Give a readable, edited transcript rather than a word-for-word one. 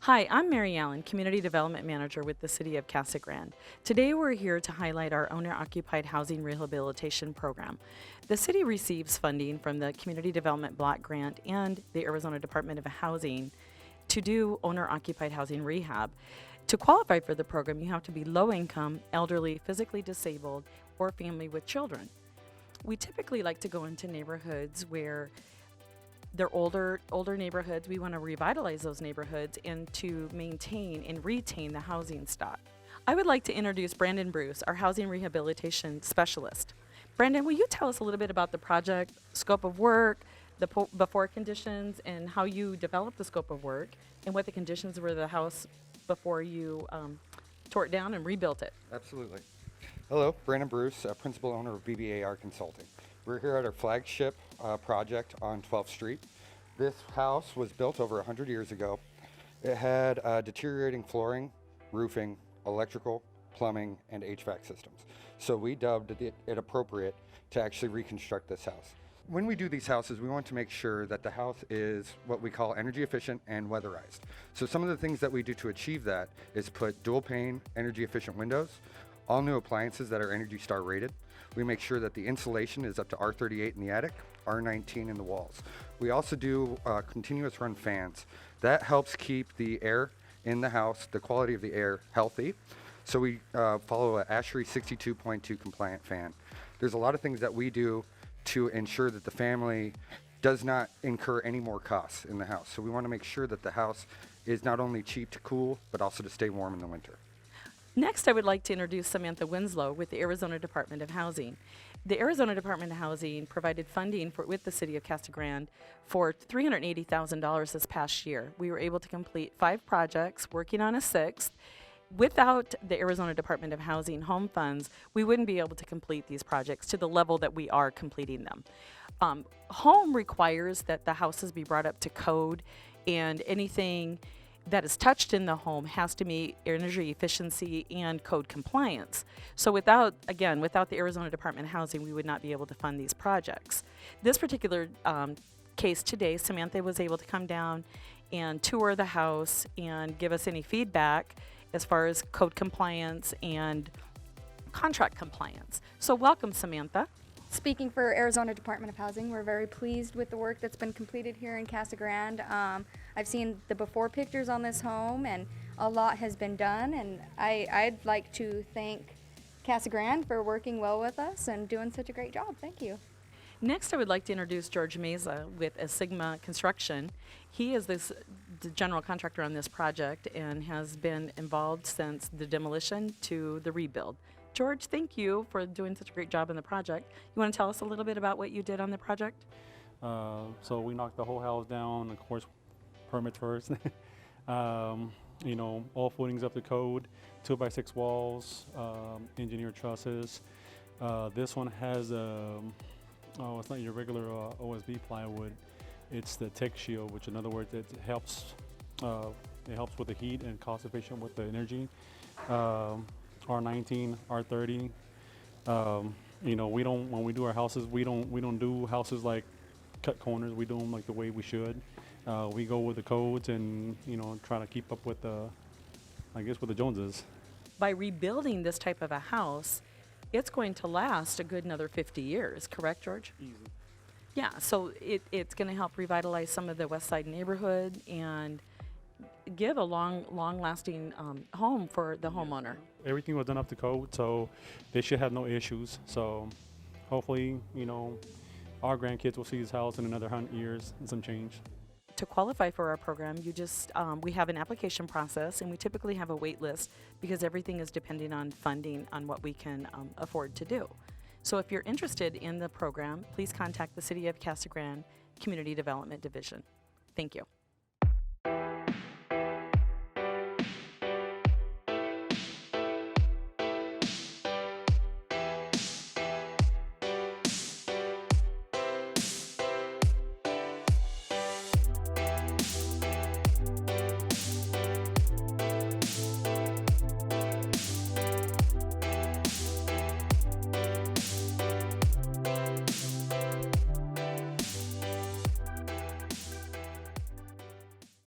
Hi, I'm Mary Allen, Community Development Manager with the City of Casa Grande. Today we're here to highlight our owner-occupied housing rehabilitation program. The city receives funding from the Community Development Block Grant and the Arizona Department of Housing to do owner-occupied housing rehab. To qualify for the program, you have to be low-income, elderly, physically disabled, or family with children. We typically like to go into neighborhoods where they're older neighborhoods. We want to revitalize those neighborhoods and to maintain and retain the housing stock. I would like to introduce Brandon Bruce, our housing rehabilitation specialist. Brandon, will you tell us a little bit about the project, scope of work, the before conditions, and how you developed the scope of work, and what the conditions were of the house before you tore it down and rebuilt it? Absolutely. Hello, Brandon Bruce, principal owner of EBA Consulting. We're here at our flagship project on 12th Street. This house was built over 100 years ago. It had deteriorating flooring, roofing, electrical, plumbing, and HVAC systems. So we dubbed it appropriate to actually reconstruct this house. When we do these houses, we want to make sure that the house is what we call energy efficient and weatherized. So some of the things that we do to achieve that is put dual pane, energy efficient windows, all new appliances that are Energy Star rated. We make sure that the insulation is up to R38 in the attic, R19 in the walls. We also do continuous run fans. That helps keep the air in the house, the quality of the air, healthy. So we follow a ASHRAE 62.2 compliant fan. There's a lot of things that we do to ensure that the family does not incur any more costs in the house. So we want to make sure that the house is not only cheap to cool, but also to stay warm in the winter. Next, I would like to introduce Samantha Winslow with the Arizona Department of Housing. The Arizona Department of Housing provided funding with the City of Casa Grande for $380,000 this past year. We were able to complete 5 projects, working on a 6th. Without the Arizona Department of Housing home funds, we wouldn't be able to complete these projects to the level that we are completing them. Home requires that the houses be brought up to code, and anything that is touched in the home has to meet energy efficiency and code compliance. So without the Arizona Department of Housing, we would not be able to fund these projects. This particular case today, Samantha was able to come down and tour the house and give us any feedback as far as code compliance and contract compliance. So welcome, Samantha. Speaking for Arizona Department of Housing, we're very pleased with the work that's been completed here in Casa Grande. I've seen the before pictures on this home, and a lot has been done, and I'd like to thank Casa Grande for working well with us and doing such a great job. Thank you. Next, I would like to introduce George Meza with Sigma Construction. He is the general contractor on this project and has been involved since the demolition to the rebuild. George, thank you for doing such a great job on the project. You want to tell us a little bit about what you did on the project? So we knocked the whole house down, of course, permit first. All footings up to code, 2x6 walls, engineered trusses. This one has, it's not your regular OSB plywood. It's the Tech Shield, which in other words, it helps with the heat and cost efficient with the energy. R19, R30. When we do our houses, we don't do houses like cut corners. We do them like the way we should. We go with the codes and try to keep up with with the Joneses. By rebuilding this type of a house, it's going to last a good another 50 years, correct, George? Easy. Yeah, so it's going to help revitalize some of the West Side neighborhood and give a long-lasting home for the homeowner. Everything was done up to code, so they should have no issues. So hopefully, our grandkids will see this house in another 100 years and some change. To qualify for our program, we have an application process, and we typically have a wait list because everything is depending on funding on what we can afford to do. So if you're interested in the program, please contact the City of Casa Grande Community Development Division. Thank you.